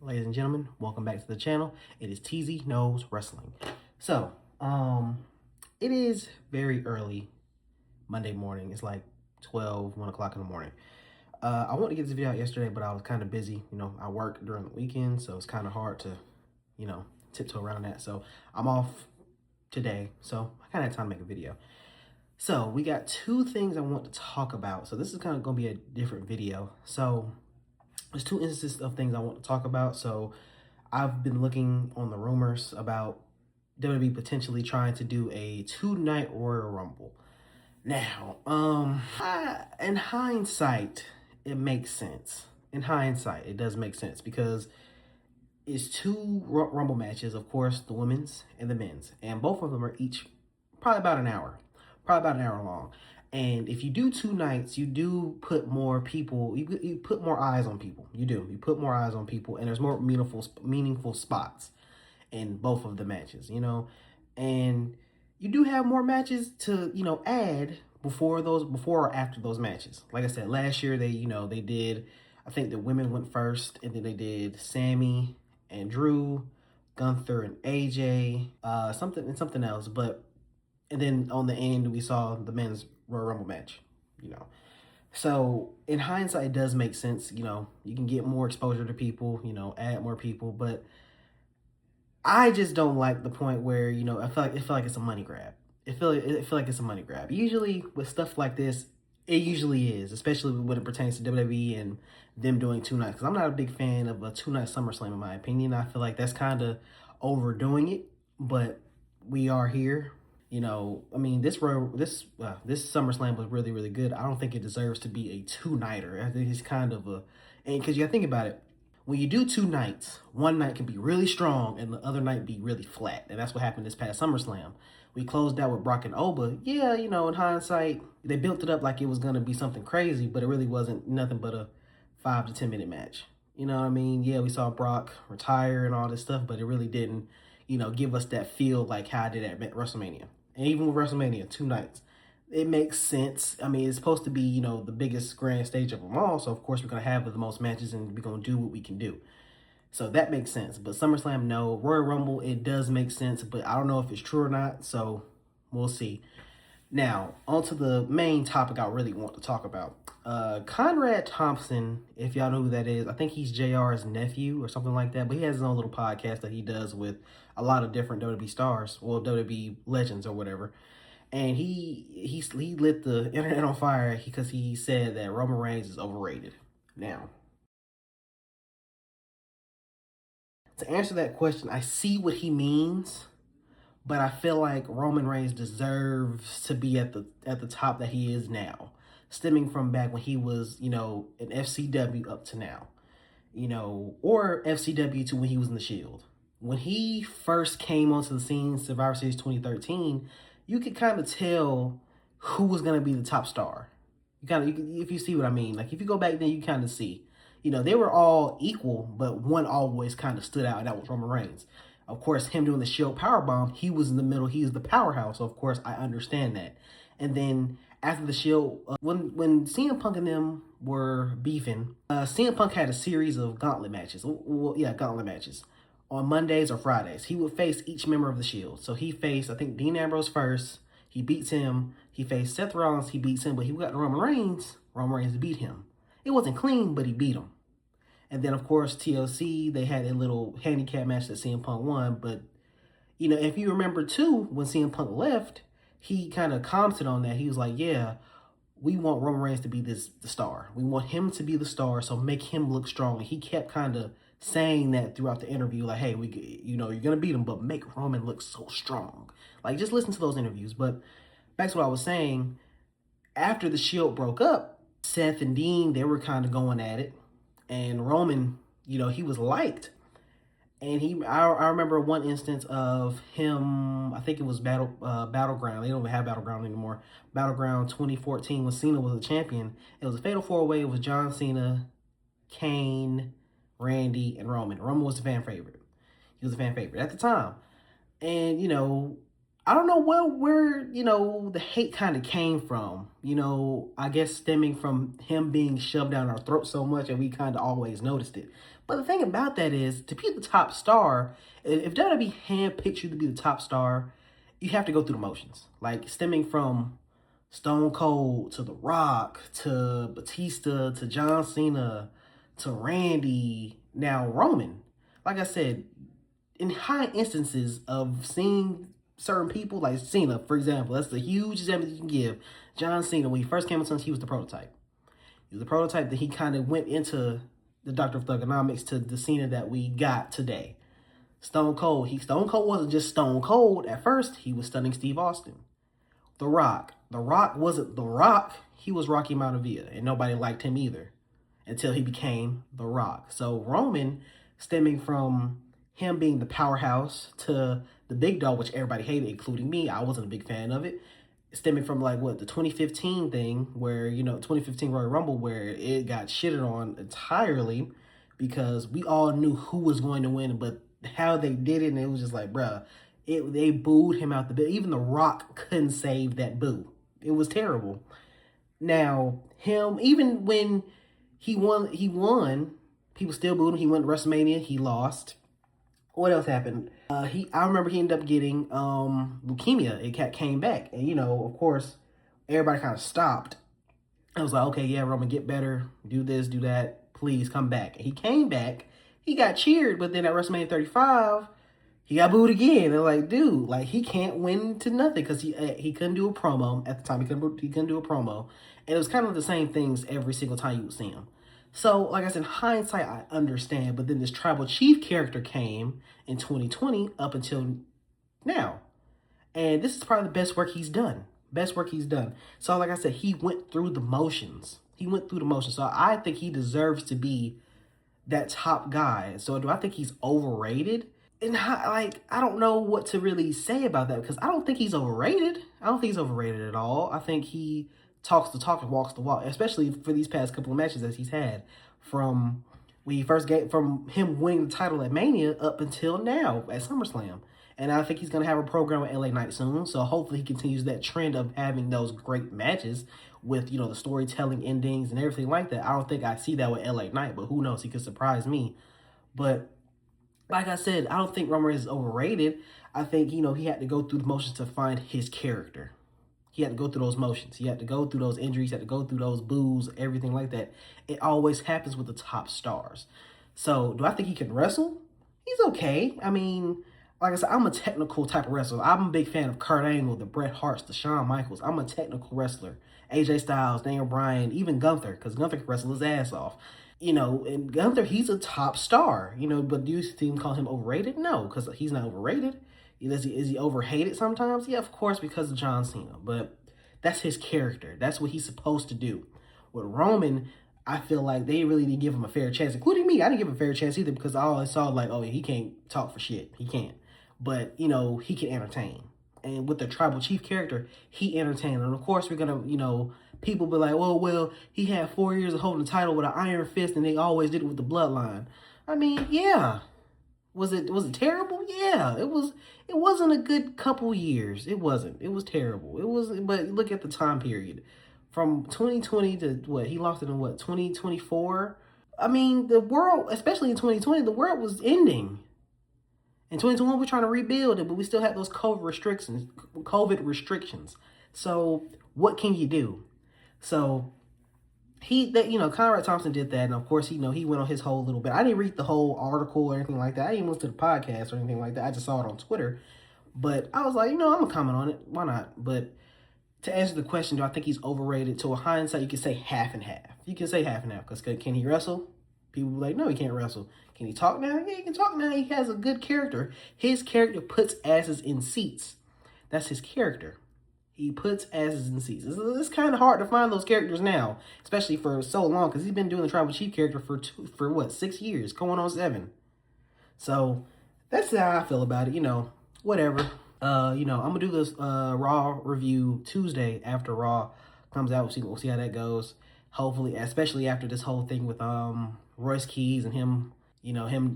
ladies and gentlemen, welcome back to the channel. It is TZ Knows Wrestling. So, it is very early Monday morning. It's like 1 o'clock in the morning. I wanted to get this video out yesterday, but I was kind of busy. I work during the weekend, so it's kind of hard to, tiptoe around that. So I'm off today, so I kind of had time to make a video. So we got two things I want to talk about. So this is kind of going to be a different video. So there's two instances of things I want to talk about. So I've been looking on the rumors about WWE potentially trying to do a 2-night Royal Rumble. Now, in hindsight, it makes sense. In hindsight, it does make sense because it's two Rumble matches, of course, the women's and the men's, and both of them are each probably about an hour long. And if you do 2 nights, you do put more people, you put more eyes on people. You put more eyes on people, and there's more meaningful spots in both of the matches, and you do have more matches to, add before or after those matches. Like I said, last year they did, I think the women went first, and then they did Sammy and Drew, Gunther and AJ, something else, and then on the end we saw the men's Royal Rumble match, So in hindsight, it does make sense. You can get more exposure to people, add more people, but I just don't like the point where, I feel like it's a money grab. It feel like it's a money grab. Usually with stuff like this, it usually is, especially when it pertains to WWE and them doing 2 nights. Because I'm not a big fan of a 2-night SummerSlam, in my opinion. I feel like that's kind of overdoing it, but we are here. I mean, this SummerSlam was really, really good. I don't think it deserves to be a 2-nighter. I think it's kind of and because you gotta think about it, when you do 2 nights, one night can be really strong and the other night be really flat. And that's what happened this past SummerSlam. We closed out with Brock and Oba. Yeah, in hindsight, they built it up like it was going to be something crazy, but it really wasn't nothing but a 5 to 10 minute match. You know what I mean? Yeah, we saw Brock retire and all this stuff, but it really didn't, give us that feel like how I did at WrestleMania. And even with WrestleMania, 2 nights. It makes sense. I mean, it's supposed to be, the biggest grand stage of them all. So, of course, we're going to have the most matches and we're going to do what we can do. So that makes sense. But SummerSlam, no. Royal Rumble, it does make sense. But I don't know if it's true or not. So we'll see. Now, on to the main topic I really want to talk about. Conrad Thompson, if y'all know who that is, I think he's JR's nephew or something like that. But he has his own little podcast that he does with a lot of different WWE stars. Well, WWE legends or whatever. And he lit the internet on fire because he said that Roman Reigns is overrated. Now, to answer that question, I see what he means, but I feel like Roman Reigns deserves to be at the top that he is now, stemming from back when he was, an FCW up to now, or FCW to when he was in the Shield. When he first came onto the scene, Survivor Series 2013, you could kind of tell who was going to be the top star. If you see what I mean. Like, if you go back then, you kind of see. They were all equal, but one always kind of stood out, and that was Roman Reigns. Of course, him doing the Shield powerbomb, he was in the middle. He is the powerhouse, so of course, I understand that. And then after the Shield, when CM Punk and them were beefing, CM Punk had a series of gauntlet matches. Gauntlet matches. On Mondays or Fridays, he would face each member of the Shield. So he faced, I think, Dean Ambrose first. He beats him. He faced Seth Rollins. He beats him. But he got Roman Reigns. Roman Reigns beat him. It wasn't clean, but he beat him. And then, of course, TLC, they had a little handicap match that CM Punk won. But, if you remember, too, when CM Punk left, he kind of commented on that. He was like, yeah, we want Roman Reigns to be the star. We want him to be the star, so make him look strong. And he kept kind of saying that throughout the interview, like, hey, you're going to beat him, but make Roman look so strong. Like, just listen to those interviews. But back to what I was saying, after the Shield broke up, Seth and Dean, they were kind of going at it. And Roman, he was liked. And I remember one instance of him, I think it was Battleground. They don't even have Battleground anymore. Battleground 2014 when Cena was the champion. It was a fatal 4-way. It was John Cena, Kane, Randy, and Roman. Roman was the fan favorite. He was a fan favorite at the time. And, I don't know where the hate kind of came from. I guess stemming from him being shoved down our throat so much and we kind of always noticed it. But the thing about that is, to be the top star, if WWE handpicks you to be the top star, you have to go through the motions. Like stemming from Stone Cold to The Rock to Batista to John Cena to Randy, now Roman. Like I said, in high instances of seeing certain people, like Cena, for example, that's the huge example you can give. John Cena, when he first came into he was the prototype. He was the prototype that he kind of went into the Doctor of Thugonomics to the Cena that we got today. Stone Cold. Stone Cold wasn't just Stone Cold at first. He was stunning Steve Austin. The Rock. The Rock wasn't The Rock. He was Rocky Maivia, and nobody liked him either until he became The Rock. So Roman, stemming from him being the powerhouse to the big dog, which everybody hated, including me. I wasn't a big fan of it. Stemming from like the 2015 thing where, 2015 Royal Rumble where it got shitted on entirely because we all knew who was going to win, but how they did it, and it was just like, bruh, they booed him out the bit. Even The Rock couldn't save that boo. It was terrible. Now, even when he won, people still booed him. He went to WrestleMania, he lost. What else happened? I remember he ended up getting leukemia. It came back, and of course, everybody kind of stopped. I was like, okay, yeah, Roman, get better, do this, do that, please come back. And he came back. He got cheered, but then at WrestleMania 35, he got booed again. They're like, dude, like he can't win to nothing because he couldn't do a promo at the time. He couldn't do a promo, and it was kind of the same things every single time you would see him. So, like I said, in hindsight, I understand. But then this Tribal Chief character came in 2020 up until now. And this is probably the best work he's done. Best work he's done. So, like I said, he went through the motions. So, I think he deserves to be that top guy. So, do I think he's overrated? And, I don't know what to really say about that because I don't think he's overrated. I don't think he's overrated at all. I think he talks the talk and walks the walk, especially for these past couple of matches that he's had from him winning the title at Mania up until now at SummerSlam. And I think he's going to have a program at LA Knight soon. So hopefully he continues that trend of having those great matches with, the storytelling endings and everything like that. I don't think I see that with LA Knight, but who knows? He could surprise me. But like I said, I don't think Roman is overrated. I think, he had to go through the motions to find his character. He had to go through those motions. He had to go through those injuries. He had to go through those boos, everything like that. It always happens with the top stars. So, do I think he can wrestle? He's okay. I mean, like I said, I'm a technical type of wrestler. I'm a big fan of Kurt Angle, the Bret Harts, the Shawn Michaels. I'm a technical wrestler. AJ Styles, Daniel Bryan, even Gunther, because Gunther can wrestle his ass off. And Gunther, he's a top star. But do you call him overrated? No, because he's not overrated. Is he overhated sometimes? Yeah, of course, because of John Cena. But that's his character. That's what he's supposed to do. With Roman, I feel like they really didn't give him a fair chance, including me. I didn't give him a fair chance either because I always saw oh, yeah, he can't talk for shit. He can't. But, he can entertain. And with the Tribal Chief character, he entertained. And, of course, we're going to, people be like, well, he had 4 years of holding the title with an iron fist and they always did it with the bloodline. I mean, yeah. Was it terrible? Yeah, it was. It wasn't a good couple years. It wasn't. It was terrible. It was. But look at the time period, from 2020 to what he lost it in 2024. I mean, the world, especially in 2020, the world was ending. In 2021, we're trying to rebuild it, but we still had those COVID restrictions. So what can you do? So Conrad Thompson did that, and of course, he went on his whole little bit. I didn't read the whole article or anything like that. I didn't even listen to the podcast or anything like that. I just saw it on Twitter. But I was like, I'm gonna comment on it. Why not? But to answer the question, do I think he's overrated? To a hindsight, you can say half and half. You can say half and half, because can he wrestle? People be like, no, he can't wrestle. Can he talk now? Yeah, he can talk now. He has a good character. His character puts asses in seats. That's his character. He puts asses in seats. It's kind of hard to find those characters now, especially for so long, because he's been doing the Tribal Chief character for 6 years, going on 7. So that's how I feel about it. Whatever. I'm gonna do this Raw review Tuesday after Raw comes out. We'll see how that goes. Hopefully, especially after this whole thing with Royce Keys and him,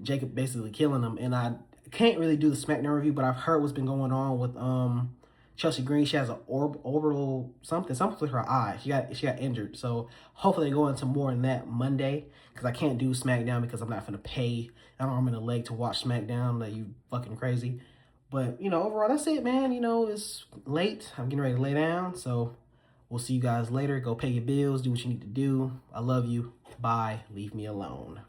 Jacob basically killing him. And I can't really do the SmackDown review, but I've heard what's been going on with Chelsea Green, she has an orbital something with her eye. She got injured. So hopefully they go into more in that Monday, because I can't do SmackDown because I'm not gonna pay an arm and a leg to watch SmackDown. That you fucking crazy. But overall that's it, man. It's late. I'm getting ready to lay down. So we'll see you guys later. Go pay your bills. Do what you need to do. I love you. Bye. Leave me alone.